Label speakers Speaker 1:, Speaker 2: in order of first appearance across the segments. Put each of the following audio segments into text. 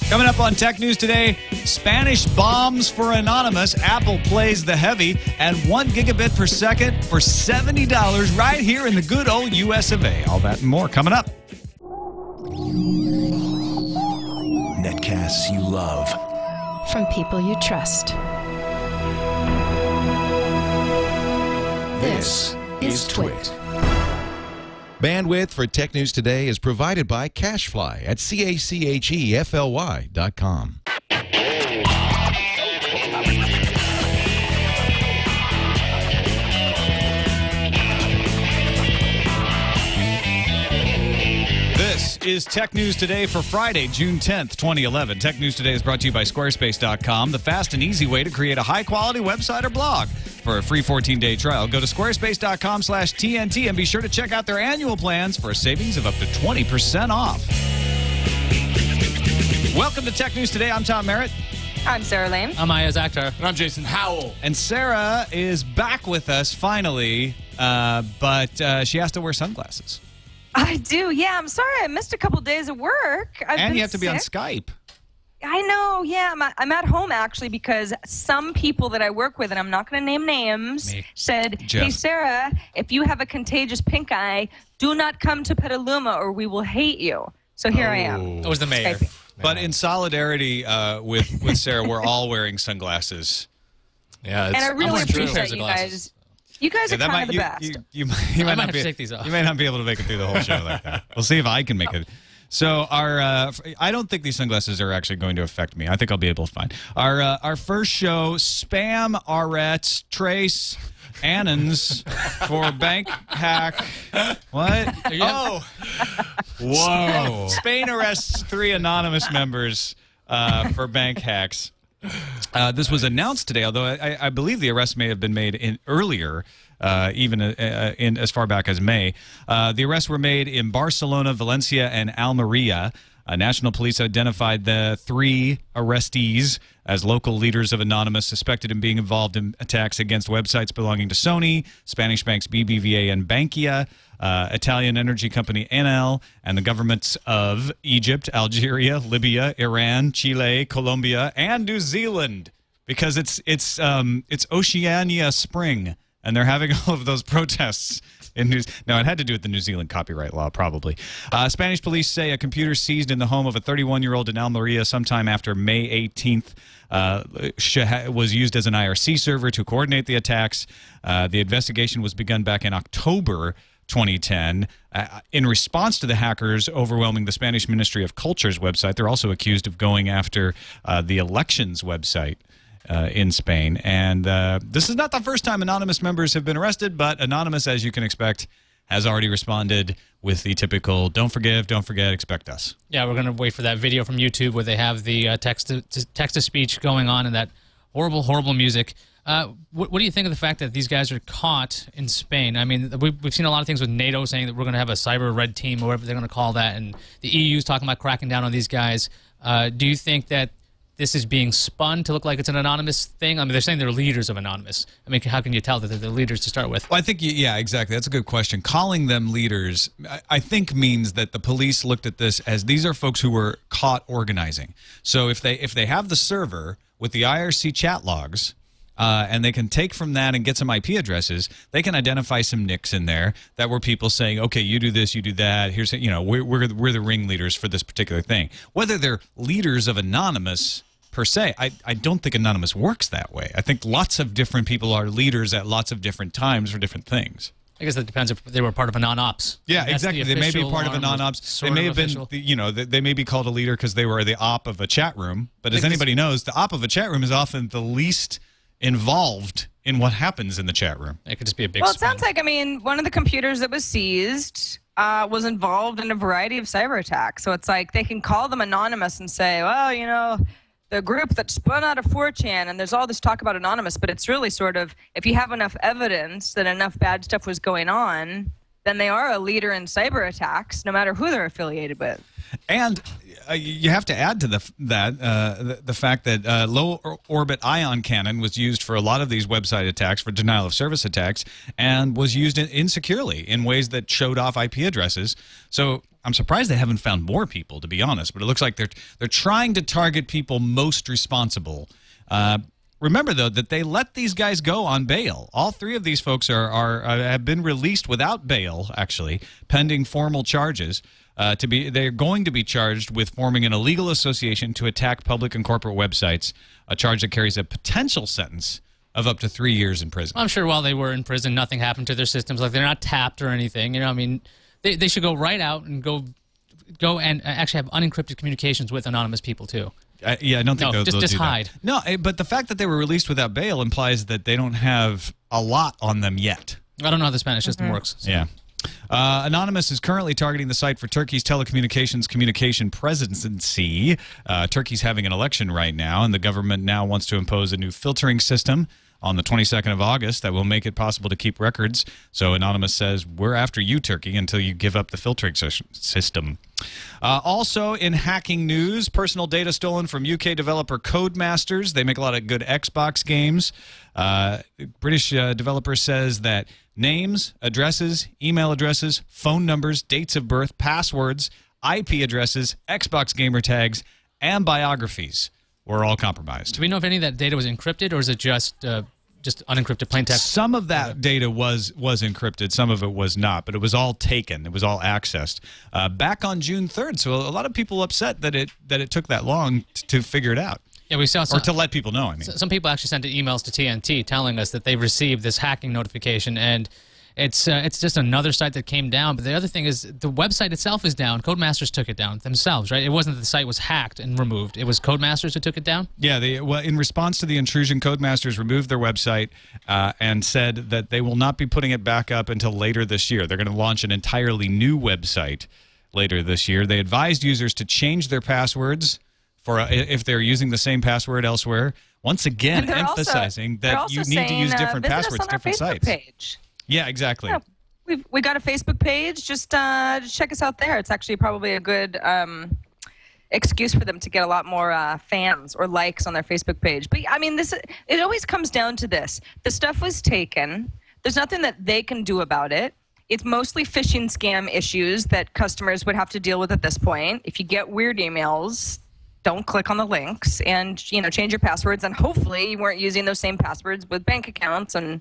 Speaker 1: Coming up on Tech News today, Spanish bombs for Anonymous, Apple plays the heavy, and 1 gigabit per second for $70 right here in the good old US of A. All that and more coming up.
Speaker 2: Netcasts you love.
Speaker 3: From people you trust.
Speaker 2: This is TWiT.
Speaker 4: Bandwidth for Tech News Today is provided by Cachefly at CACHEFLY.com.
Speaker 1: This is Tech News Today for Friday, June 10th, 2011. Tech News Today is brought to you by Squarespace.com, the fast and easy way to create a high-quality website or blog. For a free 14-day trial, go to squarespace.com/TNT and be sure to check out their annual plans for a savings of up to 20% off. Welcome to Tech News Today. I'm Tom Merritt.
Speaker 5: I'm Sarah Lane.
Speaker 6: I'm Iyaz Akhtar.
Speaker 7: And I'm Jason Howell.
Speaker 1: And Sarah is back with us finally, but she has to wear sunglasses.
Speaker 5: I do, yeah. I'm sorry I missed a couple days of work.
Speaker 1: And you have to be on Skype.
Speaker 5: I know, yeah. I'm at home, actually, because some people that I work with, and I'm not going to name names, said,
Speaker 1: Jeff.
Speaker 5: Hey, Sarah, if you have a contagious pink eye, do not come to Petaluma or we will hate you. So here I am.
Speaker 6: It was the mayor.
Speaker 5: Skyping.
Speaker 1: But in solidarity with Sarah, we're all wearing sunglasses.
Speaker 6: Yeah,
Speaker 5: And I really appreciate you
Speaker 6: glasses.
Speaker 5: guys. You guys are kind of the best.
Speaker 1: You
Speaker 6: I
Speaker 1: might
Speaker 6: might
Speaker 1: not
Speaker 6: have
Speaker 1: be,
Speaker 6: to take these off.
Speaker 1: You may not be able to make it through the whole show like that. We'll see if I can make it. So I don't think these sunglasses are actually going to affect me. I think I'll be able to find our first show. Spam arrests trace Annons for bank hack. What? Oh, whoa! Spain arrests 3 anonymous members for bank hacks. This was announced today, although I believe the arrest may have been made earlier. Even in as far back as May. The arrests were made in Barcelona, Valencia, and Almeria. National police identified the 3 arrestees as local leaders of Anonymous suspected in being involved in attacks against websites belonging to Sony, Spanish banks BBVA and Bankia, Italian energy company Enel, and the governments of Egypt, Algeria, Libya, Iran, Chile, Colombia, and New Zealand, because it's Oceania Spring. And they're having all of those protests in New Zealand. Now, it had to do with the New Zealand copyright law, probably. Spanish police say a computer seized in the home of a 31-year-old in Almeria sometime after May 18th was used as an IRC server to coordinate the attacks. The investigation was begun back in October 2010. In response to the hackers overwhelming the Spanish Ministry of Culture's website, they're also accused of going after the elections website in Spain. And this is not the first time anonymous members have been arrested, but Anonymous, as you can expect, has already responded with the typical don't forget, expect us.
Speaker 6: Yeah, we're going to wait for that video from YouTube where they have the text-to-speech going on and that horrible, horrible music. What do you think of the fact that these guys are caught in Spain? I mean, we've seen a lot of things with NATO saying that we're going to have a cyber red team or whatever they're going to call that, and the EU's talking about cracking down on these guys. Do you think that this is being spun to look like it's an anonymous thing? I mean, they're saying they're leaders of Anonymous. I mean, how can you tell that they're the leaders to start with?
Speaker 1: Well, I think, yeah, exactly. That's a good question. Calling them leaders, I think, means that the police looked at this as these are folks who were caught organizing. So if they have the server with the IRC chat logs, and they can take from that and get some IP addresses, they can identify some nicks in there that were people saying, okay, you do this, you do that. Here's, you know, we're the ringleaders for this particular thing. Whether they're leaders of Anonymous per se, I don't think Anonymous works that way. I think lots of different people are leaders at lots of different times for different things.
Speaker 6: I guess that depends if they were part of a non-ops.
Speaker 1: Yeah, exactly. They may be part of a non-ops. They may have been, you know, they may be called a leader because they were the op of a chat room. But as anybody knows, the op of a chat room is often the least involved in what happens in the chat room.
Speaker 6: It could just be a big
Speaker 5: Well, it sounds like, I mean, one of the computers that was seized was involved in a variety of cyber attacks. So it's like they can call them anonymous and say, well, you know, the group that spun out of 4chan, and there's all this talk about Anonymous, but it's really sort of, if you have enough evidence that enough bad stuff was going on, then they are a leader in cyber attacks, no matter who they're affiliated with.
Speaker 1: And you have to add to the fact that low-orbit ion cannon was used for a lot of these website attacks, for denial-of-service attacks, and was used insecurely in ways that showed off IP addresses. So I'm surprised they haven't found more people, to be honest. But it looks like they're trying to target people most responsible. Remember, though, that they let these guys go on bail. All three of these folks have been released without bail, actually, pending formal charges. They're going to be charged with forming an illegal association to attack public and corporate websites, a charge that carries a potential sentence of up to 3 years in prison.
Speaker 6: I'm sure while they were in prison, nothing happened to their systems. Like, they're not tapped or anything. You know, I mean, they should go right out and go and actually have unencrypted communications with anonymous people too.
Speaker 1: Yeah, I don't think they'll
Speaker 6: just
Speaker 1: do
Speaker 6: hide.
Speaker 1: That. No, but the fact that they were released without bail implies that they don't have a lot on them yet.
Speaker 6: I don't know how the Spanish system works. So.
Speaker 1: Yeah. Anonymous is currently targeting the site for Turkey's telecommunications communication presidency. Turkey's having an election right now, and the government now wants to impose a new filtering system on the 22nd of August that will make it possible to keep records. So Anonymous says, we're after you, Turkey, until you give up the filtering system. Also in hacking news, personal data stolen from UK developer Codemasters. They make a lot of good Xbox games. British developer says that names, addresses, email addresses, phone numbers, dates of birth, passwords, IP addresses, Xbox gamer tags, and biographies were all compromised.
Speaker 6: Do we know if any of that data was encrypted, or is it just unencrypted plain text?
Speaker 1: Some of that data was encrypted. Some of it was not, but it was all taken. It was all accessed back on June 3rd. So a lot of people upset that it took that long to figure it out.
Speaker 6: Yeah, we saw some,
Speaker 1: or to let people know. I mean,
Speaker 6: some people actually sent emails to TNT telling us that they received this hacking notification, and it's just another site that came down. But the other thing is the website itself is down. Codemasters took it down themselves, right? It wasn't that the site was hacked and removed. It was Codemasters who took it down?
Speaker 1: Yeah, in response to the intrusion, Codemasters removed their website and said that they will not be putting it back up until later this year. They're going to launch an entirely new website later this year. They advised users to change their passwords if they're using the same password elsewhere. Once again, emphasizing that you need to use different passwords, different sites.
Speaker 5: Page.
Speaker 1: Yeah, exactly.
Speaker 5: Yeah, we got a Facebook page. Just check us out there. It's actually probably a good excuse for them to get a lot more fans or likes on their Facebook page. But I mean, it always comes down to this. The stuff was taken. There's nothing that they can do about it. It's mostly phishing scam issues that customers would have to deal with at this point. If you get weird emails, don't click on the links and change your passwords. And hopefully you weren't using those same passwords with bank accounts and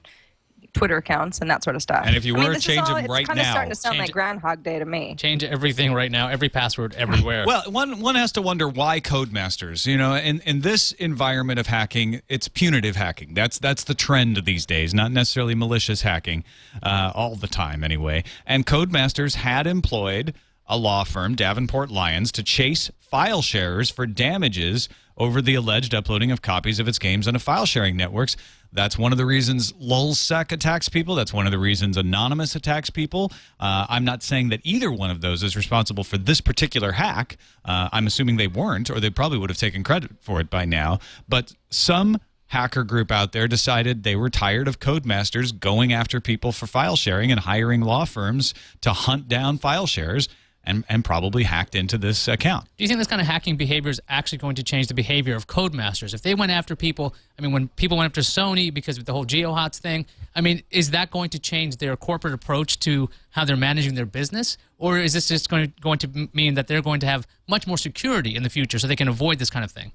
Speaker 5: Twitter accounts and that sort of stuff.
Speaker 1: And if you were to change them right now,
Speaker 5: it's kind of starting to sound like Groundhog Day to me.
Speaker 6: Change everything right now, every password everywhere.
Speaker 1: Well, one has to wonder why Codemasters. In this environment of hacking, it's punitive hacking. That's the trend these days, not necessarily malicious hacking, all the time anyway. And Codemasters had employed a law firm, Davenport Lyons, to chase file sharers for damages over the alleged uploading of copies of its games onto file sharing networks. That's one of the reasons Lulzsec attacks people. That's one of the reasons Anonymous attacks people. I'm not saying that either one of those is responsible for this particular hack. I'm assuming they weren't, or they probably would have taken credit for it by now. But some hacker group out there decided they were tired of Codemasters going after people for file sharing and hiring law firms to hunt down file sharers, and probably hacked into this account.
Speaker 6: Do you think this kind of hacking behavior is actually going to change the behavior of Codemasters? If they went after people, I mean, when people went after Sony because of the whole GeoHots thing, I mean, is that going to change their corporate approach to how they're managing their business? Or is this just going to mean that they're going to have much more security in the future so they can avoid this kind of thing?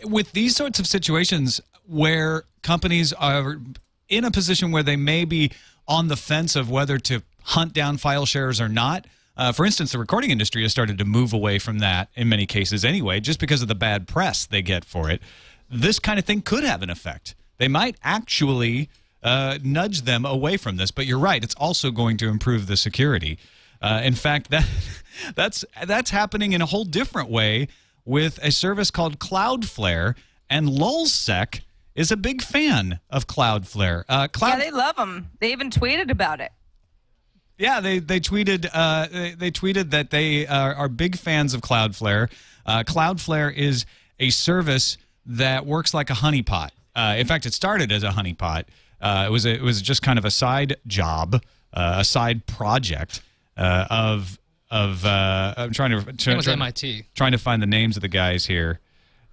Speaker 1: With these sorts of situations where companies are in a position where they may be on the fence of whether to hunt down file sharers or not. For instance, the recording industry has started to move away from that in many cases anyway, just because of the bad press they get for it. This kind of thing could have an effect. They might actually nudge them away from this, but you're right, it's also going to improve the security. In fact, that's happening in a whole different way with a service called Cloudflare, and Lulzsec is a big fan of Cloudflare.
Speaker 5: Yeah, they love them. They even tweeted about it.
Speaker 1: Yeah, they tweeted that they are big fans of Cloudflare. Cloudflare is a service that works like a honeypot. In fact, it started as a honeypot. It was just kind of a side job, a side project I'm trying to find the names of the guys here.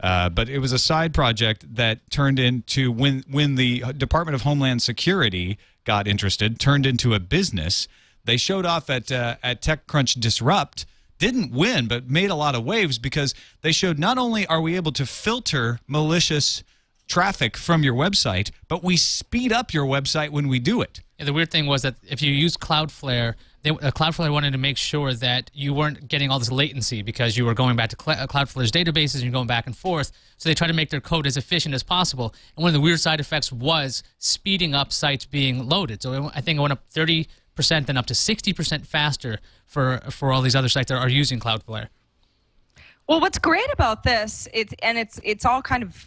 Speaker 1: But it was a side project that turned into, when the Department of Homeland Security got interested, turned into a business They showed off at TechCrunch Disrupt, didn't win, but made a lot of waves because they showed not only are we able to filter malicious traffic from your website, but we speed up your website when we do it.
Speaker 6: And the weird thing was that if you use Cloudflare, Cloudflare wanted to make sure that you weren't getting all this latency because you were going back to Cloudflare's databases and you're going back and forth. So they tried to make their code as efficient as possible. And one of the weird side effects was speeding up sites being loaded. So I think it went up 30%, then up to 60% faster for all these other sites that are using Cloudflare.
Speaker 5: Well, what's great about this, it's all kind of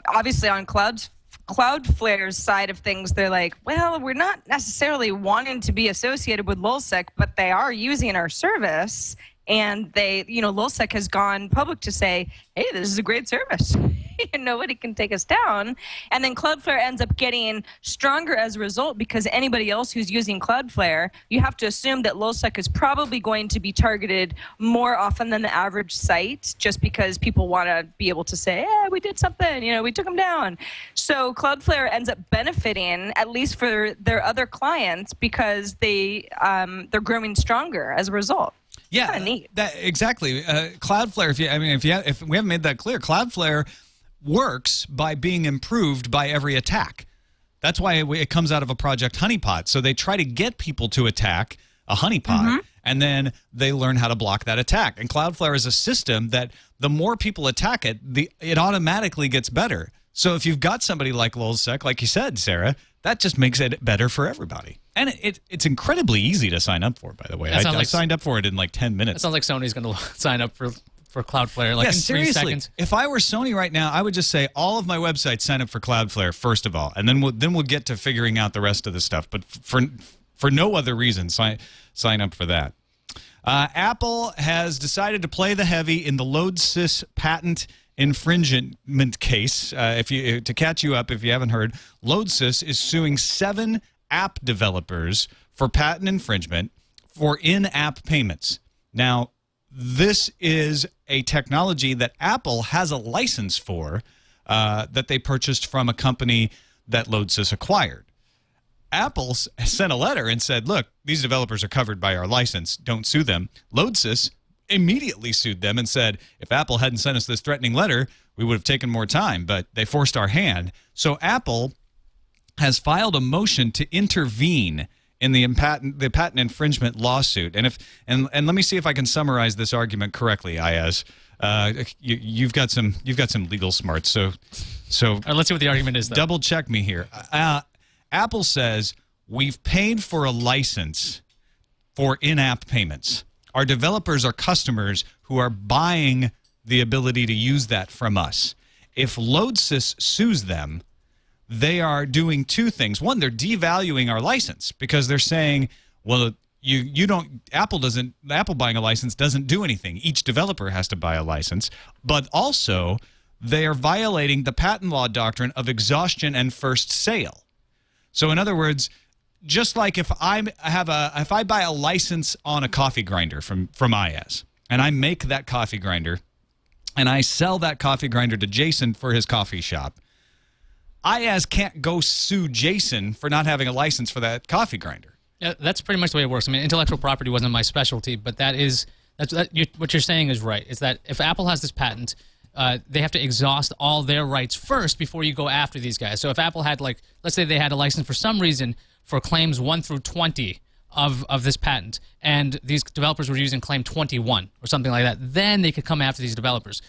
Speaker 5: obviously on Cloudflare's side of things. They're like, well, we're not necessarily wanting to be associated with LulzSec, but they are using our service, and LulzSec has gone public to say, hey, this is a great service. Nobody can take us down. And then Cloudflare ends up getting stronger as a result because anybody else who's using Cloudflare, you have to assume that LulzSec is probably going to be targeted more often than the average site just because people want to be able to say, yeah, we did something, we took them down. So Cloudflare ends up benefiting, at least for their other clients, because they're growing stronger as a result.
Speaker 1: Yeah,
Speaker 5: kind of neat.
Speaker 1: Exactly. Cloudflare, if we haven't made that clear, Cloudflare works by being improved by every attack. That's why it comes out of a project honeypot. So they try to get people to attack a honeypot, and then they learn how to block that attack. And Cloudflare is a system that the more people attack it, it automatically gets better. So if you've got somebody like LulzSec, like you said, Sarah, that just makes it better for everybody. And it's incredibly easy to sign up for, by the way. I signed up for it in like 10 minutes.
Speaker 6: That sounds like Sony's going to sign up for Cloudflare in 3 seconds.
Speaker 1: If I were Sony right now, I would just say all of my websites sign up for Cloudflare first of all, and then we'll get to figuring out the rest of the stuff. But for no other reason, sign up for that. Apple has decided to play the heavy in the LoadSys patent infringement case. To catch you up, if you haven't heard, LoadSys is suing 7 app developers for patent infringement for in-app payments. Now, this is a technology that Apple has a license for that they purchased from a company that LoadSys acquired. Apple sent a letter and said, look, these developers are covered by our license. Don't sue them. LoadSys immediately sued them and said, if Apple hadn't sent us this threatening letter, we would have taken more time, but they forced our hand. So Apple has filed a motion to intervene in the patent infringement lawsuit. And let me see if I can summarize this argument correctly, Iyaz. You've got some legal smarts, so
Speaker 6: let's see what the argument is, though.
Speaker 1: Double check me here. Apple says we've paid for a license for in-app payments. Our developers are customers who are buying the ability to use that from us. If LoadSys sues them, they are doing 2 things. One, they're devaluing our license because they're saying, well, Apple buying a license doesn't do anything. Each developer has to buy a license. But also, they are violating the patent law doctrine of exhaustion and first sale. So in other words, just like if I buy a license on a coffee grinder from Iyaz, and I make that coffee grinder, and I sell that coffee grinder to Jason for his coffee shop, Iyaz can't go sue Jason for not having a license for that coffee grinder.
Speaker 6: Yeah, that's pretty much the way it works. I mean, intellectual property wasn't my specialty, but what you're saying is right. Is that if Apple has this patent, they have to exhaust all their rights first before you go after these guys. So if Apple had, like, let's say they had a license for some reason for claims 1 through 20 of this patent, and these developers were using claim 21 or something like that, then they could come after these developers.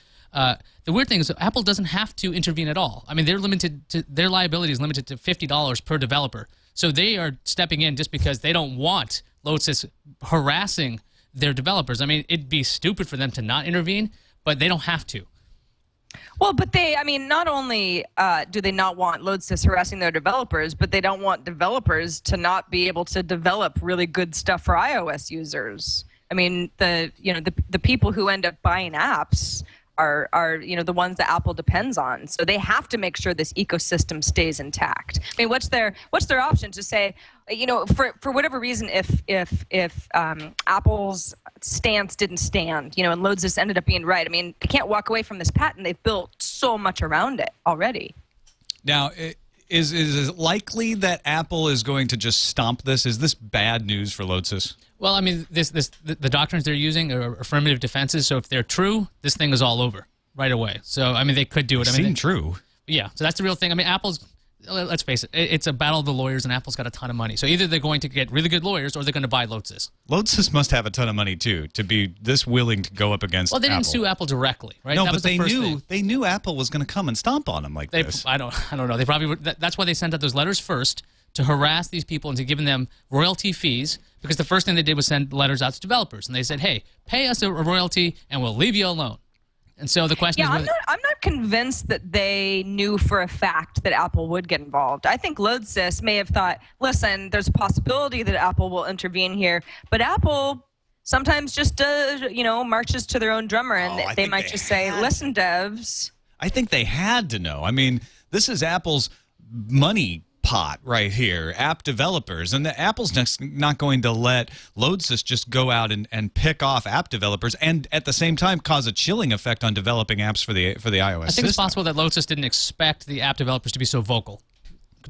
Speaker 6: The weird thing is that Apple doesn't have to intervene at all. I mean, their liability is limited to $50 per developer. So they are stepping in just because they don't want LoadSys harassing their developers. I mean, it'd be stupid for them to not intervene, but they don't have to.
Speaker 5: Well, but not only do they not want LoadSys harassing their developers, but they don't want developers to not be able to develop really good stuff for iOS users. I mean, the people who end up buying apps are the ones that Apple depends on. So they have to make sure this ecosystem stays intact. I mean, what's their option to say, for whatever reason, if Apple's stance didn't stand, and LoadSys ended up being right. I mean, they can't walk away from this patent. They've built so much around it already.
Speaker 1: Now, is it likely that Apple is going to just stomp this? Is this bad news for Lodsys?
Speaker 6: Well, I mean, the doctrines they're using are affirmative defenses. So if they're true, this thing is all over right away. So I mean, they could do it.
Speaker 1: Seem true.
Speaker 6: Yeah. So that's the real thing. I mean, Apple's. Let's face it, it's a battle of the lawyers, and Apple's got a ton of money. So either they're going to get really good lawyers, or they're going to buy Lodsys.
Speaker 1: Lodsys must have a ton of money too to be this willing to go up against.
Speaker 6: Well, they didn't
Speaker 1: Apple.
Speaker 6: sue Apple directly, right?
Speaker 1: No,
Speaker 6: that
Speaker 1: but
Speaker 6: was the first thing.
Speaker 1: they knew Apple was going to come and stomp on them like this.
Speaker 6: I don't know. They probably that's why they sent out those letters first to harass these people and to give them royalty fees. Because the first thing they did was send letters out to developers, and they said, "Hey, pay us a royalty, and we'll leave you alone." And so the question is,
Speaker 5: I'm not convinced that they knew for a fact that Apple would get involved. I think Lodsys may have thought, listen, there's a possibility that Apple will intervene here, but Apple sometimes just marches to their own drummer, and they might just say, listen, devs.
Speaker 1: I think they had to know. I mean, this is Apple's money pot right here, app developers, and Apple's not going to let Lodsys just go out and pick off app developers and at the same time cause a chilling effect on developing apps for the iOS
Speaker 6: I think it's possible that Lodsys didn't expect the app developers to be so vocal,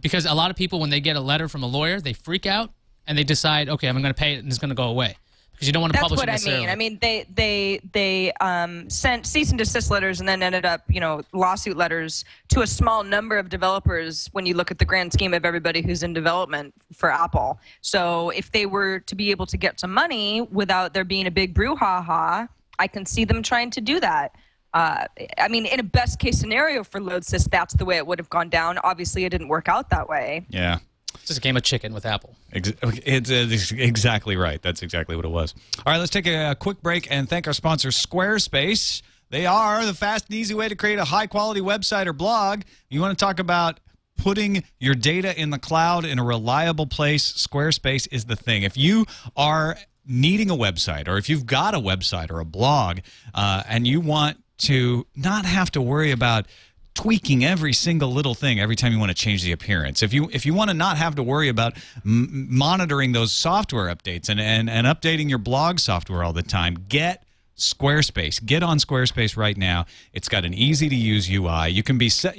Speaker 6: because a lot of people, when they get a letter from a lawyer, they freak out and they decide, okay, I'm going to pay it and it's going to go away. Because you don't want to publish it necessarily.
Speaker 5: That's what I mean. They sent cease and desist letters and then ended up, lawsuit letters to a small number of developers when you look at the grand scheme of everybody who's in development for Apple. So if they were to be able to get some money without there being a big brouhaha, I can see them trying to do that. I mean, in a best case scenario for Lodsys, that's the way it would have gone down. Obviously, it didn't work out that way.
Speaker 1: Yeah.
Speaker 6: It's just a game of chicken with Apple.
Speaker 1: It's exactly right. That's exactly what it was. All right, let's take a quick break and thank our sponsor, Squarespace. They are the fast and easy way to create a high-quality website or blog. You want to talk about putting your data in the cloud in a reliable place, Squarespace is the thing. If you are needing a website, or if you've got a website or a blog, and you want to not have to worry about tweaking every single little thing every time you want to change the appearance. If you want to not have to worry about monitoring those software updates and updating your blog software all the time, get Squarespace. Get on Squarespace right now. It's got an easy-to-use UI. You can be set.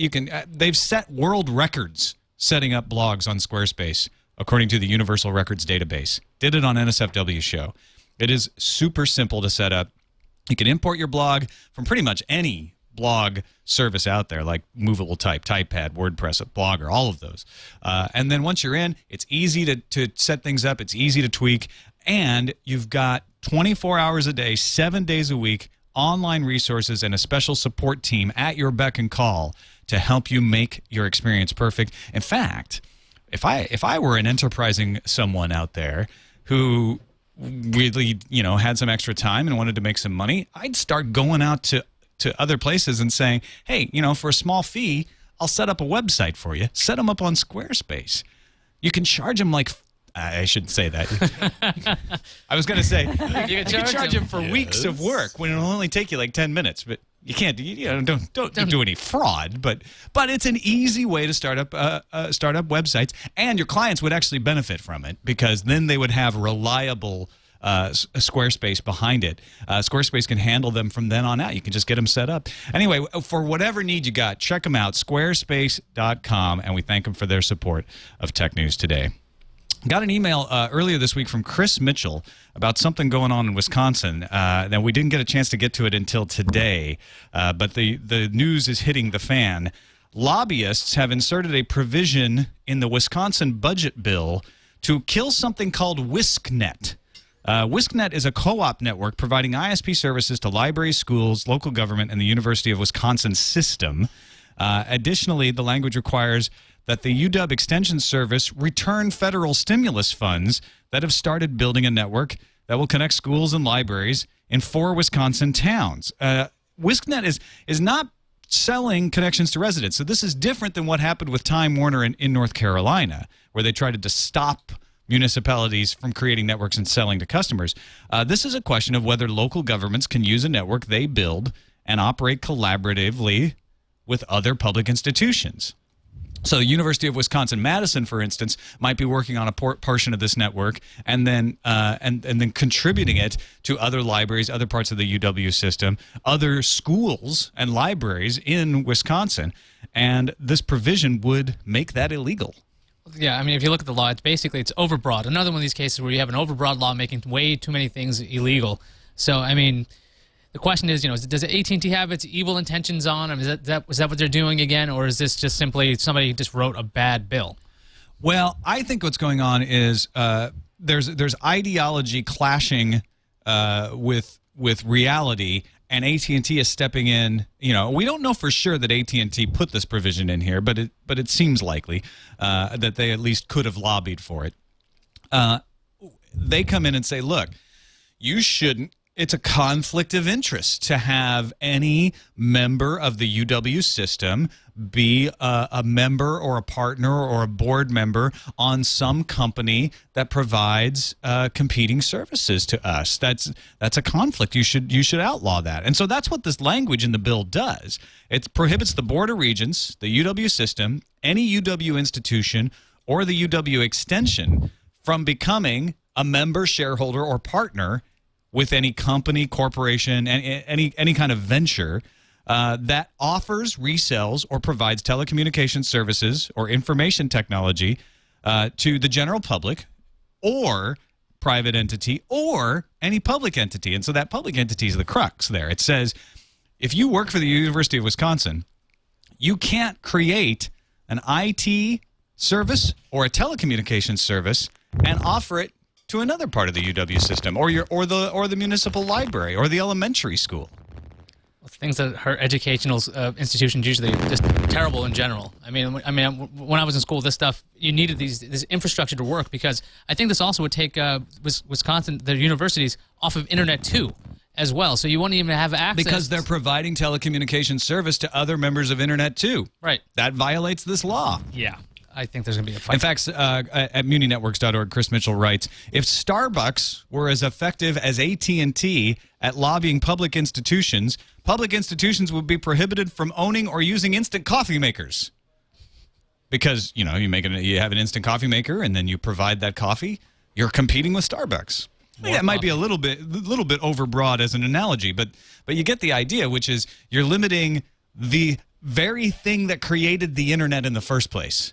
Speaker 1: They've set world records setting up blogs on Squarespace, according to the Universal Records database. Did it on NSFW show. It is super simple to set up. You can import your blog from pretty much any blog service out there, like Movable Type, Typepad, WordPress, Blogger, all of those. And then once you're in, it's easy to set things up. It's easy to tweak. And you've got 24 hours a day, 7 days a week, online resources and a special support team at your beck and call to help you make your experience perfect. In fact, if I were an enterprising someone out there who really, had some extra time and wanted to make some money, I'd start going out to other places and saying, hey, for a small fee, I'll set up a website for you. Set them up on Squarespace. You can charge them like, I shouldn't say that. I was going to say, you can charge them for weeks of work when it'll only take you like 10 minutes, but you can't, don't do any fraud, but it's an easy way to start up websites, and your clients would actually benefit from it because then they would have reliable Squarespace behind it. Squarespace can handle them from then on out. You can just get them set up. Anyway, for whatever need you got, check them out, squarespace.com, and we thank them for their support of Tech News Today. Got an email earlier this week from Chris Mitchell about something going on in Wisconsin. Now, we didn't get a chance to get to it until today, but the news is hitting the fan. Lobbyists have inserted a provision in the Wisconsin budget bill to kill something called WiskNet. WiskNet is a co-op network providing ISP services to libraries, schools, local government, and the University of Wisconsin system. Additionally, the language requires that the UW Extension Service return federal stimulus funds that have started building a network that will connect schools and libraries in 4 Wisconsin towns. WiskNet is not selling connections to residents, so this is different than what happened with Time Warner in North Carolina, where they tried to stop municipalities from creating networks and selling to customers. This is a question of whether local governments can use a network they build and operate collaboratively with other public institutions. So the University of Wisconsin-Madison, for instance, might be working on a portion of this network and then then contributing it to other libraries, other parts of the UW system, other schools and libraries in Wisconsin. And this provision would make that illegal.
Speaker 6: Yeah, I mean, if you look at the law, it's overbroad. Another one of these cases where you have an overbroad law making way too many things illegal. So, I mean, the question is, does AT&T have its evil intentions on them? Is that what they're doing again, or is this just simply somebody just wrote a bad bill?
Speaker 1: Well, I think what's going on is there's ideology clashing with reality, and AT&T is stepping in. We don't know for sure that AT&T put this provision in here, but it seems likely that they at least could have lobbied for it. They come in and say, look, you shouldn't. It's a conflict of interest to have any member of the UW system be a member or a partner or a board member on some company that provides competing services to us. That's a conflict. You should outlaw that. And so that's what this language in the bill does. It prohibits the Board of Regents, the UW system, any UW institution, or the UW extension from becoming a member, shareholder, or partner with any company, corporation, and any kind of venture that offers, resells, or provides telecommunications services or information technology to the general public or private entity or any public entity. And so that public entity is the crux there. It says if you work for the University of Wisconsin, you can't create an IT service or a telecommunications service and offer it to another part of the UW system, or the municipal library, or the elementary school.
Speaker 6: Things that hurt educational institutions usually are just terrible in general. I mean, when I was in school, this stuff, you needed this infrastructure to work, because I think this also would take Wisconsin, their universities, off of Internet 2 as well. So you won't even have access.
Speaker 1: Because they're providing telecommunications service to other members of Internet 2.
Speaker 6: Right.
Speaker 1: That violates this law.
Speaker 6: Yeah. I think there's going to be a fight.
Speaker 1: In fact, at muninetworks.org, Chris Mitchell writes, if Starbucks were as effective as AT&T at lobbying public institutions would be prohibited from owning or using instant coffee makers. Because, you have an instant coffee maker and then you provide that coffee, you're competing with Starbucks. That might be a little bit overbroad as an analogy, but you get the idea, which is you're limiting the very thing that created the internet in the first place,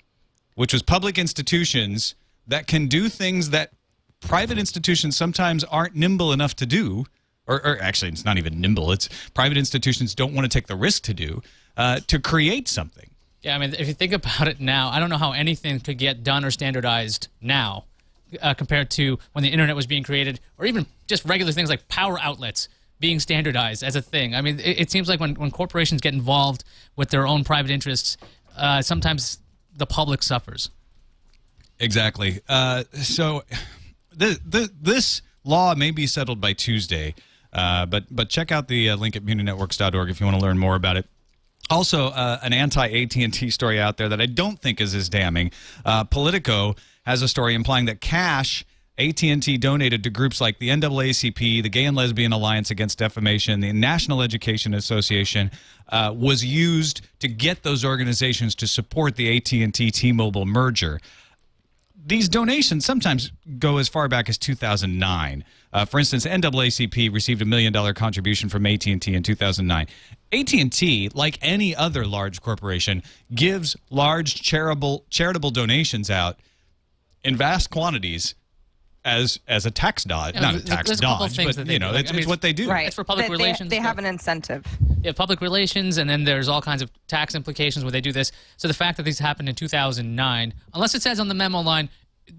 Speaker 1: which was public institutions that can do things that private institutions sometimes aren't nimble enough to do, or actually it's not even nimble, it's private institutions don't want to take the risk to do, to create something.
Speaker 6: Yeah, I mean, if you think about it now, I don't know how anything could get done or standardized now compared to when the internet was being created, or even just regular things like power outlets being standardized as a thing. I mean, it seems like when corporations get involved with their own private interests, sometimes the public suffers.
Speaker 1: Exactly. So this law may be settled by Tuesday, but check out the link at muninetworks.org if you want to learn more about it. Also, an anti-AT&T story out there that I don't think is as damning. Politico has a story implying that cash AT&T donated to groups like the NAACP, the Gay and Lesbian Alliance Against Defamation, the National Education Association, was used to get those organizations to support the AT&T T-Mobile merger. These donations sometimes go as far back as 2009. For instance, NAACP received $1 million contribution from AT&T in 2009. AT&T, like any other large corporation, gives large charitable donations out in vast quantities as a tax dodge, not a tax dodge, but it's what they do.
Speaker 5: Right.
Speaker 6: It's for public relations.
Speaker 5: They have an incentive.
Speaker 6: Yeah, public relations, and then there's all kinds of tax implications where they do this. So the fact that these happened in 2009, unless it says on the memo line,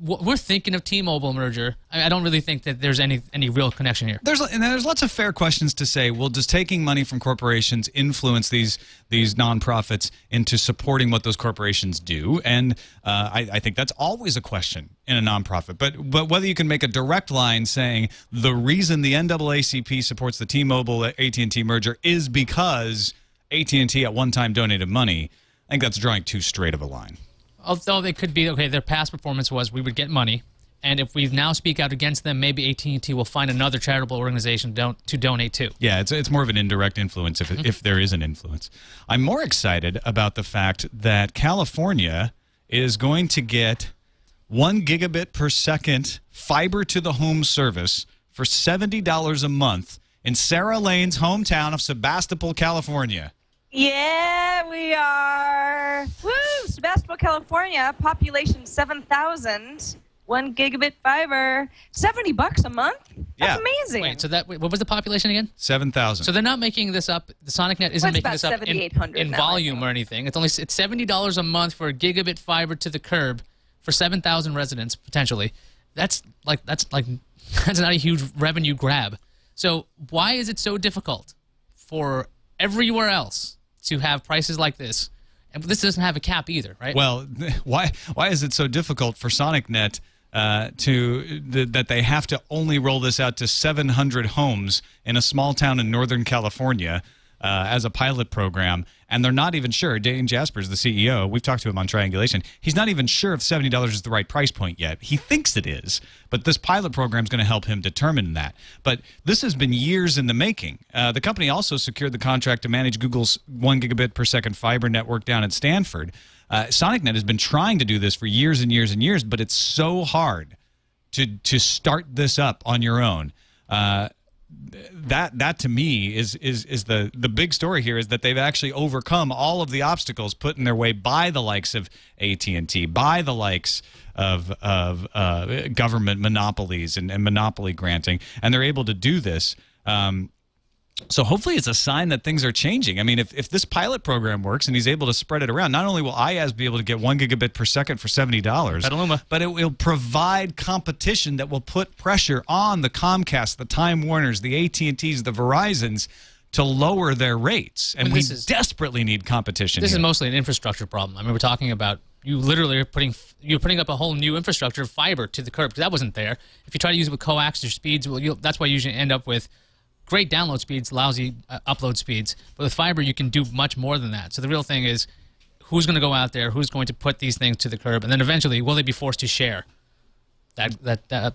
Speaker 6: we're thinking of T-Mobile merger, I don't really think that there's any real connection here. There's
Speaker 1: lots of fair questions to say, well, does taking money from corporations influence these nonprofits into supporting what those corporations do? And I think that's always a question in a nonprofit. But whether you can make a direct line saying the reason the NAACP supports the T-Mobile AT&T merger is because AT&T at one time donated money, I think that's drawing too straight of a line.
Speaker 6: Although they could be, okay, their past performance was we would get money, And if we now speak out against them, maybe AT&T will find another charitable organization to donate to.
Speaker 1: Yeah, it's more of an indirect influence if there is an influence. I'm more excited about the fact that California is going to get 1 gigabit per second fiber to the home service for $70 a month in Sarah Lane's hometown of Sebastopol, California.
Speaker 5: Yeah, we are. Woo! Sebastopol, California, population 7,000. 1 gigabit fiber, $70 a month. That's amazing.
Speaker 6: Wait, so what was the population again?
Speaker 1: 7,000.
Speaker 6: So they're not making this up. The SonicNet isn't making this up in volume or anything. It's $70 a month for a gigabit fiber to the curb for 7,000 residents potentially. That's not a huge revenue grab. So why is it so difficult for everywhere else to have prices like this? And this doesn't have a cap either, right?
Speaker 1: Well, why is it so difficult for SonicNet that they have to only roll this out to 700 homes in a small town in Northern California as a pilot program, and they're not even sure. Dane Jaspers, the CEO, we've talked to him on Triangulation, he's not even sure if $70 is the right price point yet. He thinks it is, but this pilot program is going to help him determine that. But this has been years in the making. The company also secured the contract to manage Google's 1 gigabit per second fiber network down at Stanford. SonicNet has been trying to do this for years and years and years, but it's so hard to start this up on your own. That to me is the big story here, is that they've actually overcome all of the obstacles put in their way by the likes of AT&T, by the likes of government monopolies and monopoly granting, and they're able to do this. So hopefully it's a sign that things are changing. I mean, if this pilot program works and he's able to spread it around, not only will Iyaz be able to get 1 gigabit per second for $70, but it will provide competition that will put pressure on the Comcast, the Time Warners, the AT&Ts, the Verizons to lower their rates. And we desperately need competition.
Speaker 6: This is mostly an infrastructure problem. I mean, we're talking about you literally are putting up a whole new infrastructure of fiber to the curb, because that wasn't there. If you try to use it with coax or speeds, well, that's why you usually end up with great download speeds, lousy upload speeds. But with fiber, you can do much more than that. So the real thing is, who's going to go out there? Who's going to put these things to the curb? And then eventually, will they be forced to share that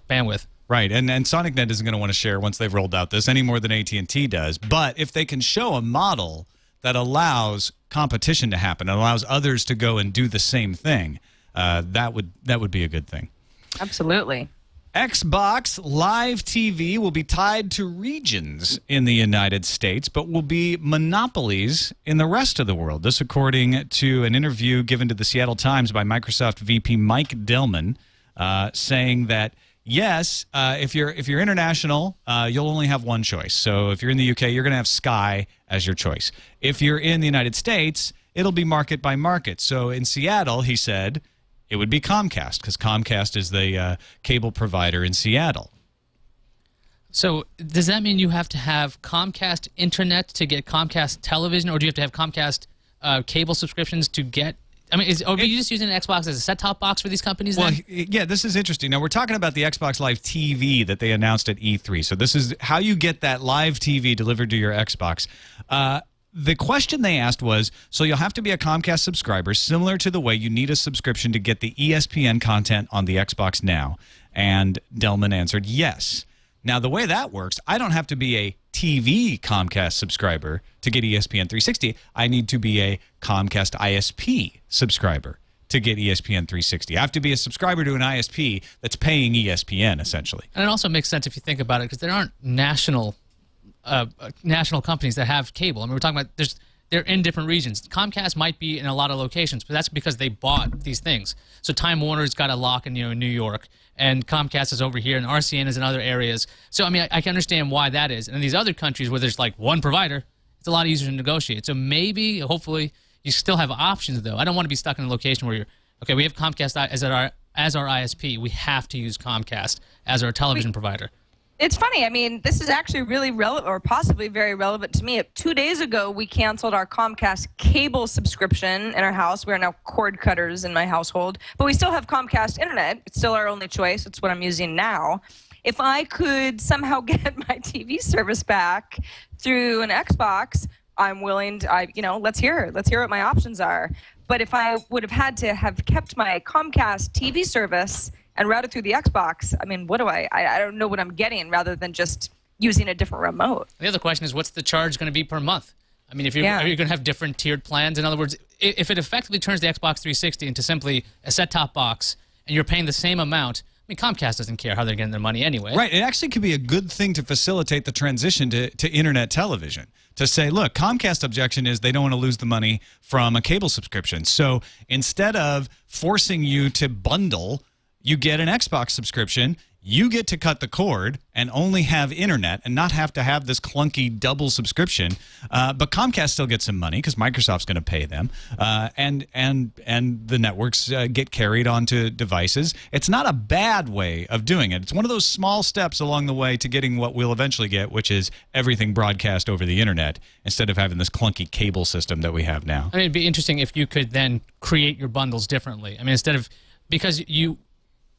Speaker 6: bandwidth?
Speaker 1: Right, and SonicNet isn't going to want to share once they've rolled out this any more than AT&T does. But if they can show a model that allows competition to happen and allows others to go and do the same thing, that would be a good thing.
Speaker 5: Absolutely.
Speaker 1: Xbox Live TV will be tied to regions in the United States, but will be monopolies in the rest of the world. This according to an interview given to the Seattle Times by Microsoft VP Mike Dillman, saying that, yes, if you're international, you'll only have one choice. So if you're in the UK, you're going to have Sky as your choice. If you're in the United States, it'll be market by market. So in Seattle, he said, it would be Comcast, because Comcast is the cable provider in Seattle.
Speaker 6: So does that mean you have to have Comcast Internet to get Comcast Television, or do you have to have Comcast cable subscriptions to get? I mean, are you just using an Xbox as a set-top box for these companies then?
Speaker 1: Well, yeah, this is interesting. Now, we're talking about the Xbox Live TV that they announced at E3. So this is how you get that live TV delivered to your Xbox. The question they asked was, so you'll have to be a Comcast subscriber, similar to the way you need a subscription to get the ESPN content on the Xbox Now. And Delman answered yes. Now, the way that works, I don't have to be a TV Comcast subscriber to get ESPN 360. I need to be a Comcast ISP subscriber to get ESPN 360. I have to be a subscriber to an ISP that's paying ESPN, essentially.
Speaker 6: And it also makes sense if you think about it, because there aren't national companies that have cable. I mean, we're talking about they're in different regions. Comcast might be in a lot of locations, but that's because they bought these things. So Time Warner's got a lock in New York, and Comcast is over here, and RCN is in other areas. So I mean, I can understand why that is. And in these other countries where there's like one provider, it's a lot easier to negotiate. So maybe, hopefully, you still have options though. I don't want to be stuck in a location where we have Comcast as our ISP. We have to use Comcast as our television provider.
Speaker 5: It's funny. I mean, this is actually really relevant, or possibly very relevant to me. 2 days ago, we canceled our Comcast cable subscription in our house. We are now cord cutters in my household, but we still have Comcast Internet. It's still our only choice. It's what I'm using now. If I could somehow get my TV service back through an Xbox, I'm willing to, let's hear what my options are. But if I would have had to have kept my Comcast TV service and route it through the Xbox, I mean, what do I don't know what I'm getting rather than just using a different remote.
Speaker 6: The other question is, what's the charge going to be per month? I mean, if you're, are you going to have different tiered plans? In other words, if it effectively turns the Xbox 360 into simply a set-top box and you're paying the same amount, I mean, Comcast doesn't care how they're getting their money anyway.
Speaker 1: Right. It actually could be a good thing to facilitate the transition to internet television. To say, look, Comcast objection is they don't want to lose the money from a cable subscription. So instead of forcing you to bundle, you get an Xbox subscription. You get to cut the cord and only have internet and not have to have this clunky double subscription. But Comcast still gets some money because Microsoft's going to pay them, and the networks get carried onto devices. It's not a bad way of doing it. It's one of those small steps along the way to getting what we'll eventually get, which is everything broadcast over the internet instead of having this clunky cable system that we have now.
Speaker 6: I mean, it'd be interesting if you could then create your bundles differently. I mean, instead of because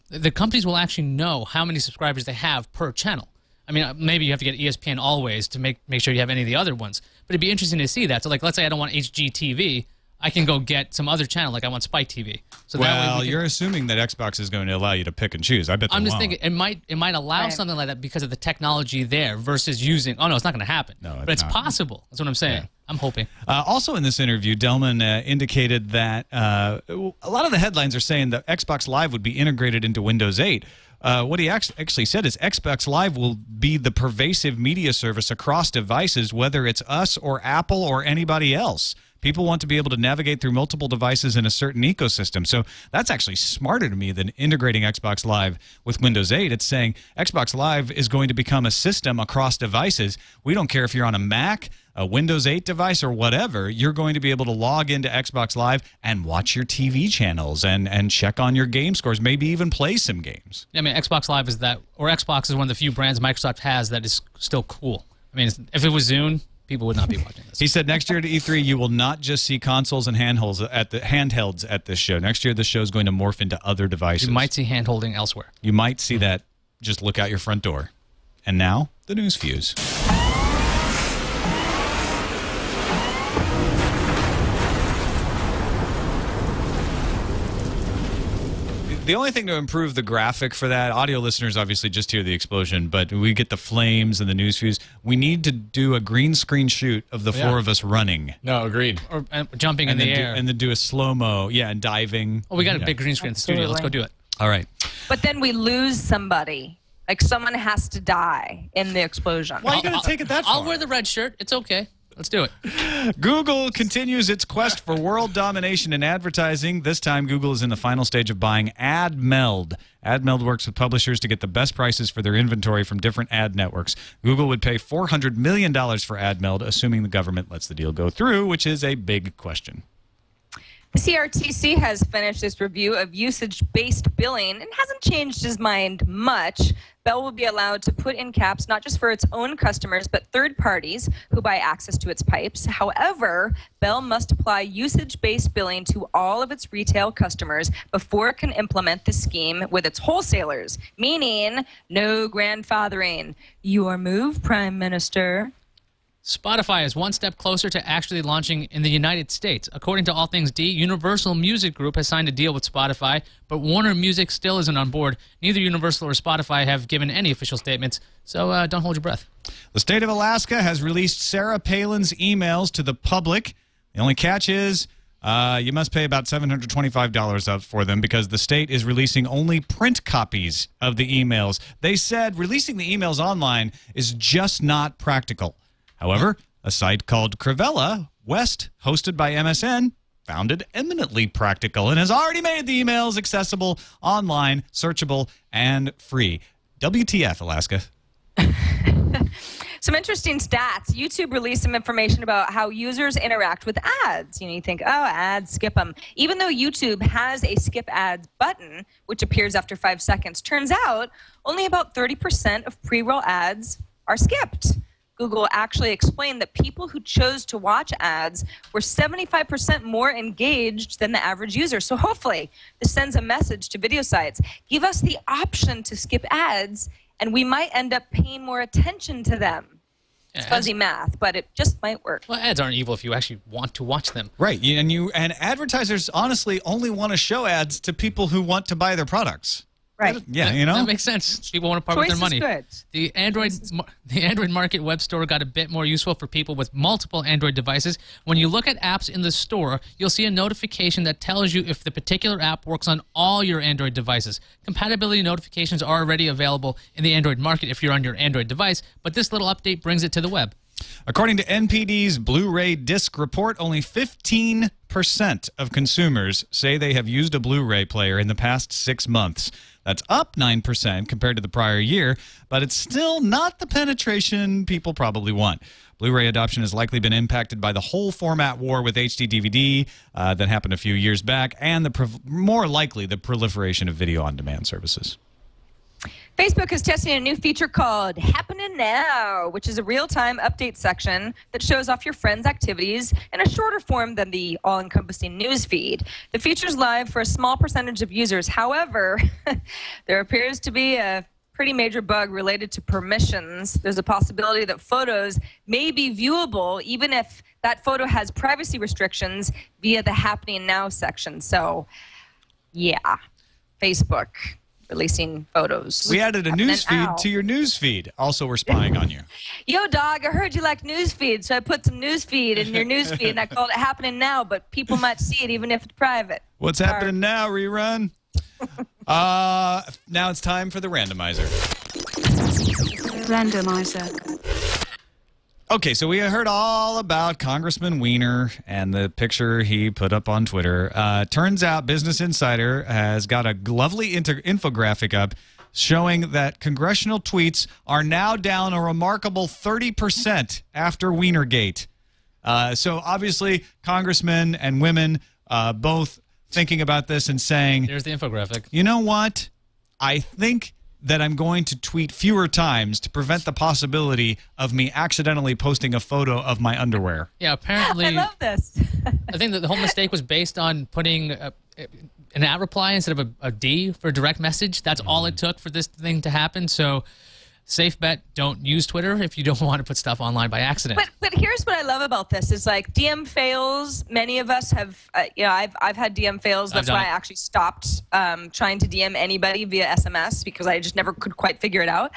Speaker 6: the companies will actually know how many subscribers they have per channel. I mean, maybe you have to get ESPN Always to make sure you have any of the other ones. But it'd be interesting to see that. So, like, let's say I don't want HGTV. I can go get some other channel, like I want Spike TV. So
Speaker 1: well, you're assuming that Xbox is going to allow you to pick and choose. I bet they
Speaker 6: I'm just
Speaker 1: won't.
Speaker 6: thinking it might allow something like that because of the technology there versus using. Oh no, it's not going to happen.
Speaker 1: No,
Speaker 6: but it's
Speaker 1: not.
Speaker 6: possible. That's what I'm saying. Yeah. I'm hoping.
Speaker 1: Also in this interview, Delman indicated that a lot of the headlines are saying that Xbox Live would be integrated into Windows 8. What he actually said is Xbox Live will be the pervasive media service across devices, whether it's us or Apple or anybody else. People want to be able to navigate through multiple devices in a certain ecosystem. So that's actually smarter to me than integrating Xbox Live with Windows 8. It's saying Xbox Live is going to become a system across devices. We don't care if you're on a Mac, a Windows 8 device, or whatever. You're going to be able to log into Xbox Live and watch your TV channels and check on your game scores, maybe even play some games.
Speaker 6: I mean, Xbox Live is that, or Xbox is one of the few brands Microsoft has that is still cool. I mean, if it was Zune, people would not be watching this.
Speaker 1: He said next year at E3, you will not just see consoles and handhelds at this show. Next year, this show is going to morph into other devices.
Speaker 6: You might see hand-holding elsewhere.
Speaker 1: You might see that. Just look out your front door. And now, the news fuse. The only thing to improve the graphic for that, audio listeners obviously just hear the explosion, but we get the flames and the news fuse. We need to do a green screen shoot of the four of us running.
Speaker 7: No, agreed.
Speaker 6: Or jumping in the air.
Speaker 1: And then do a slow-mo, and diving.
Speaker 6: Oh, we got a big green screen at the studio. Let's go do it.
Speaker 1: All right.
Speaker 5: But then we lose somebody. Like someone has to die in the explosion.
Speaker 1: Why are you going to take it that far?
Speaker 6: I'll wear the red shirt. It's okay. Let's do it.
Speaker 1: Google continues its quest for world domination in advertising. This time, Google is in the final stage of buying AdMeld. AdMeld works with publishers to get the best prices for their inventory from different ad networks. Google would pay $400 million for AdMeld, assuming the government lets the deal go through, which is a big question.
Speaker 5: The CRTC has finished its review of usage-based billing and hasn't changed his mind much. Bell will be allowed to put in caps not just for its own customers, but third parties who buy access to its pipes. However, Bell must apply usage-based billing to all of its retail customers before it can implement the scheme with its wholesalers, meaning no grandfathering. Your move, Prime Minister.
Speaker 6: Spotify is one step closer to actually launching in the United States. According to All Things D, Universal Music Group has signed a deal with Spotify, but Warner Music still isn't on board. Neither Universal or Spotify have given any official statements, so don't hold your breath.
Speaker 1: The state of Alaska has released Sarah Palin's emails to the public. The only catch is you must pay about $725 up for them because the state is releasing only print copies of the emails. They said releasing the emails online is just not practical. However, a site called Crivella West, hosted by MSN, found it eminently practical and has already made the emails accessible, online, searchable, and free. WTF, Alaska.
Speaker 5: Some interesting stats. YouTube released some information about how users interact with ads. You think, oh, ads, skip them. Even though YouTube has a skip ads button, which appears after 5 seconds, turns out only about 30% of pre-roll ads are skipped. Google actually explained that people who chose to watch ads were 75% more engaged than the average user. So hopefully this sends a message to video sites. Give us the option to skip ads, and we might end up paying more attention to them. It's fuzzy math, but it just might work.
Speaker 6: Well, ads aren't evil if you actually want to watch them.
Speaker 1: Right, and advertisers honestly only want to show ads to people who want to buy their products.
Speaker 5: Right.
Speaker 1: Yeah, you know?
Speaker 6: That makes sense. People want to part with their
Speaker 5: Choice
Speaker 6: money.
Speaker 5: is good.
Speaker 6: The Android Market web store got a bit more useful for people with multiple Android devices. When you look at apps in the store, you'll see a notification that tells you if the particular app works on all your Android devices. Compatibility notifications are already available in the Android Market if you're on your Android device, but this little update brings it to the web.
Speaker 1: According to NPD's Blu-ray disc report, only 15% of consumers say they have used a Blu-ray player in the past 6 months. That's up 9% compared to the prior year, but it's still not the penetration people probably want. Blu-ray adoption has likely been impacted by the whole format war with HD DVD that happened a few years back, and more likely the proliferation of video-on-demand services.
Speaker 5: Facebook is testing a new feature called Happening Now, which is a real-time update section that shows off your friends' activities in a shorter form than the all-encompassing news feed. The feature is live for a small percentage of users. However, there appears to be a pretty major bug related to permissions. There's a possibility that photos may be viewable even if that photo has privacy restrictions via the Happening Now section. So, yeah, Facebook releasing photos.
Speaker 1: We added a news feed to your news feed. Also, we're spying on you.
Speaker 5: Yo, dog, I heard you like news feed, so I put some news feed in your news feed, and I called it Happening Now, but people might see it even if it's private.
Speaker 1: What's happening now, rerun? Now it's time for the randomizer.
Speaker 3: Randomizer.
Speaker 1: Okay, so we heard all about Congressman Weiner and the picture he put up on Twitter. Turns out Business Insider has got a lovely infographic up showing that congressional tweets are now down a remarkable 30% after Weinergate. So obviously, congressmen and women both thinking about this and saying,
Speaker 6: There's the infographic.
Speaker 1: You know what? I think that I'm going to tweet fewer times to prevent the possibility of me accidentally posting a photo of my underwear.
Speaker 6: Yeah, apparently.
Speaker 5: I love this.
Speaker 6: I think that the whole mistake was based on putting an at reply instead of a D for direct message. That's all it took for this thing to happen. So, safe bet, don't use Twitter if you don't want to put stuff online by accident.
Speaker 5: But here's what I love about this is like DM fails. Many of us have, I've had DM fails. That's why I actually stopped trying to DM anybody via SMS because I just never could quite figure it out.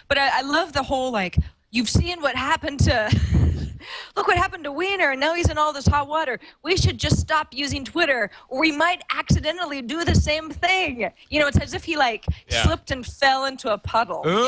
Speaker 5: But I love the whole like, you've seen what happened to, look what happened to Weiner, and now he's in all this hot water. We should just stop using Twitter, or we might accidentally do the same thing. You know, it's as if he like slipped and fell into a puddle.
Speaker 1: Oops.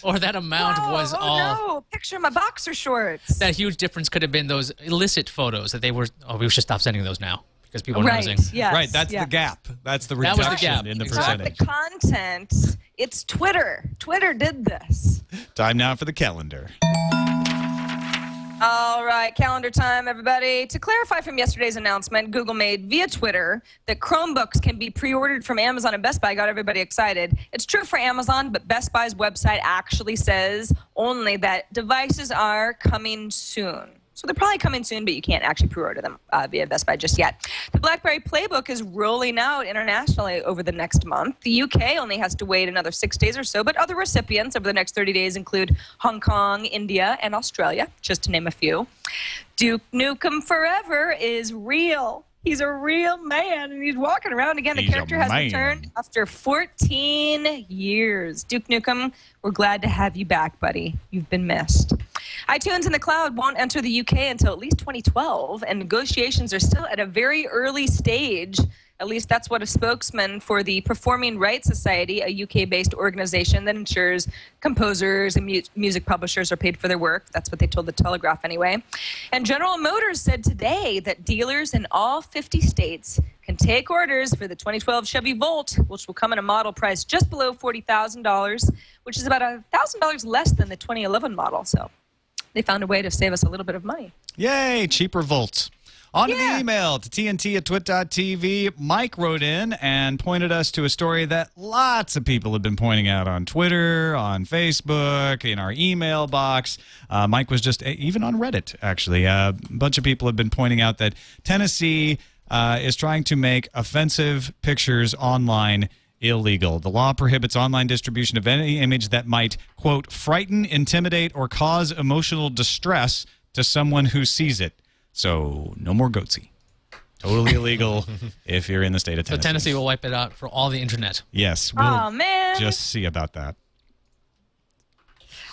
Speaker 5: You know?
Speaker 6: Or that amount was all.
Speaker 5: No, picture my boxer shorts.
Speaker 6: That huge difference could have been those illicit photos that they were. Oh, we should stop sending those now because people are nosing.
Speaker 5: Yes,
Speaker 1: Right, that's the gap. That's the reduction
Speaker 6: was the gap.
Speaker 1: in the
Speaker 6: It's
Speaker 5: Not
Speaker 1: percentage.
Speaker 5: the content. It's Twitter. Twitter did this.
Speaker 1: Time now for the calendar.
Speaker 5: All right, calendar time, everybody. To clarify from yesterday's announcement, Google made via Twitter that Chromebooks can be pre-ordered from Amazon and Best Buy. Got everybody excited. It's true for Amazon, but Best Buy's website actually says only that devices are coming soon. So they're probably coming soon, but you can't actually pre-order them via Best Buy just yet. The BlackBerry Playbook is rolling out internationally over the next month. The UK only has to wait another 6 days or so, but other recipients over the next 30 days include Hong Kong, India, and Australia, just to name a few. Duke Nukem Forever is real. He's a real man, and he's walking around again. The character has returned after 14 years. Duke Nukem, we're glad to have you back, buddy. You've been missed. iTunes in the cloud won't enter the UK until at least 2012, and negotiations are still at a very early stage. At least that's what a spokesman for the Performing Rights Society, a UK-based organization that ensures composers and music publishers are paid for their work. That's what they told The Telegraph anyway. And General Motors said today that dealers in all 50 states can take orders for the 2012 Chevy Volt, which will come in a model price just below $40,000, which is about $1,000 less than the 2011 model. So they found a way to save us a little bit of money.
Speaker 1: Yay, cheaper volts. On to the email to TNT@twit.tv. Mike wrote in and pointed us to a story that lots of people have been pointing out on Twitter, on Facebook, in our email box. Mike was just even on Reddit, actually. A bunch of people have been pointing out that Tennessee is trying to make offensive pictures online illegal. The law prohibits online distribution of any image that might, quote, frighten, intimidate, or cause emotional distress to someone who sees it. So, no more goatsy. Totally illegal if you're in the state of
Speaker 6: So
Speaker 1: Tennessee.
Speaker 6: Tennessee will wipe it out for all the internet.
Speaker 1: Yes. We'll
Speaker 5: Oh, man.
Speaker 1: just see about that.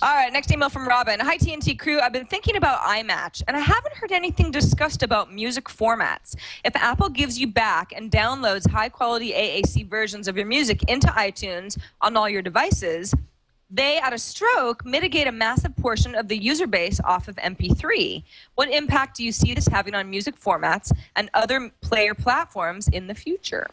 Speaker 5: All right, next email from Robin. Hi, TNT crew. I've been thinking about iMatch, and I haven't heard anything discussed about music formats. If Apple gives you back and downloads high-quality AAC versions of your music into iTunes on all your devices, they, at a stroke, mitigate a massive portion of the user base off of MP3. What impact do you see this having on music formats and other player platforms in the future?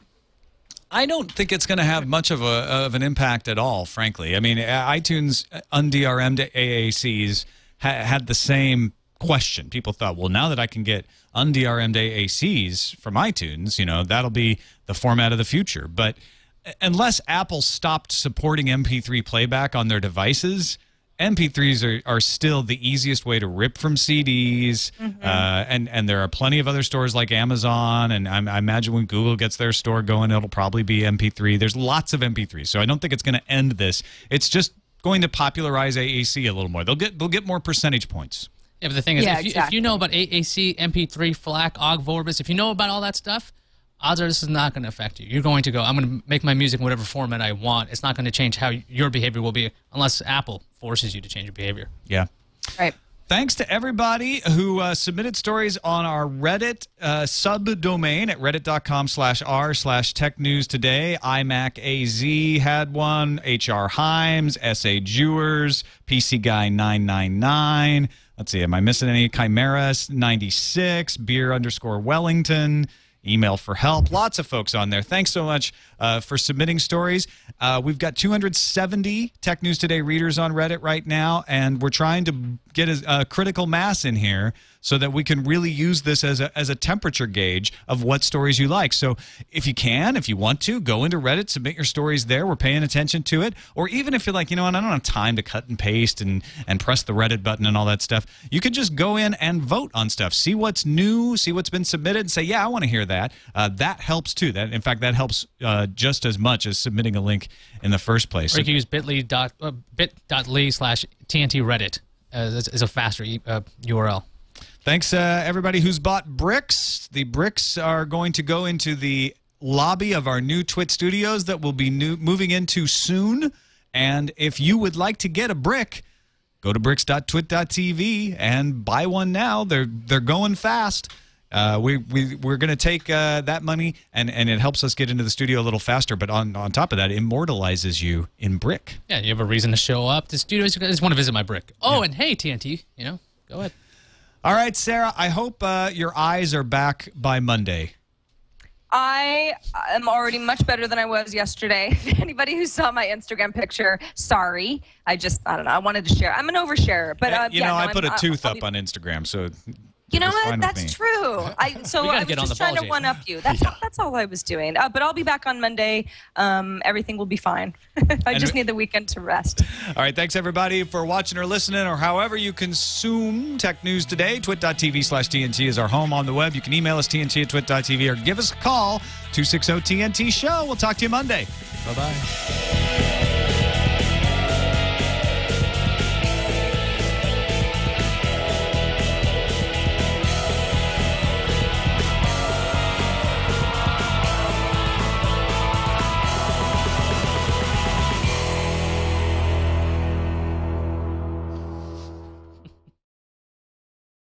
Speaker 1: I don't think it's going to have much of an impact at all, frankly. I mean, iTunes undrm'd AACs had the same question. People thought, well, now that I can get undrm'd AACs from iTunes, you know, that'll be the format of the future. But unless Apple stopped supporting MP3 playback on their devices, MP3s are still the easiest way to rip from CDs, and there are plenty of other stores like Amazon, and I imagine when Google gets their store going, it'll probably be MP3. There's lots of MP3s, so I don't think it's going to end this. It's just going to popularize AAC a little more. They'll get more percentage points.
Speaker 6: Yeah, but the thing is,
Speaker 5: Yeah,
Speaker 6: if you know about AAC, MP3, FLAC, OGG, Vorbis, if you know about all that stuff, odds are this is not going to affect you. You're going to go, I'm going to make my music in whatever format I want. It's not going to change how your behavior will be unless Apple forces you to change your behavior.
Speaker 1: Yeah.
Speaker 5: Right.
Speaker 1: Thanks to everybody who submitted stories on our Reddit subdomain at reddit.com/r/technewstoday. iMacAZ had one, HR Himes, SA Jewers, PC Guy 999. Let's see, am I missing any? Chimeras 96, Beer_Wellington. Email for help. Lots of folks on there. Thanks so much for submitting stories. We've got 270 Tech News Today readers on Reddit right now, and we're trying to get a critical mass in here so that we can really use this as a temperature gauge of what stories you like. So if you want to, go into Reddit, submit your stories there. We're paying attention to it. Or even if you're like, you know what, I don't have time to cut and paste and press the Reddit button and all that stuff, you can just go in and vote on stuff. See what's new, see what's been submitted, and say, yeah, I want to hear that. That helps too. In fact, that helps just as much as submitting a link in the first place.
Speaker 6: Or you can use bit.ly/TNT Reddit as a faster URL.
Speaker 1: Thanks, everybody who's bought bricks. The bricks are going to go into the lobby of our new TWiT studios that we'll be moving into soon. And if you would like to get a brick, go to bricks.twit.tv and buy one now. They're going fast. We're going to take that money, and it helps us get into the studio a little faster. But on top of that, it immortalizes you in brick.
Speaker 6: Yeah, you have a reason to show up. The studios, you just want to visit my brick. Oh, yeah. And hey, TNT, go ahead.
Speaker 1: All right, Sarah, I hope your eyes are back by Monday.
Speaker 5: I am already much better than I was yesterday. Anybody who saw my Instagram picture, sorry. I don't know. I wanted to share. I'm an oversharer. But,
Speaker 1: I put a tooth up on Instagram, so...
Speaker 5: You know what? That's true. I was just trying to one-up you. That's all I was doing. But I'll be back on Monday. Everything will be fine. I just need the weekend to rest.
Speaker 1: All right. Thanks, everybody, for watching or listening or however you consume Tech News Today. Twit.tv/TNT is our home on the web. You can email us TNT@twit.tv or give us a call, 260-TNT-SHOW. We'll talk to you Monday. Bye-bye.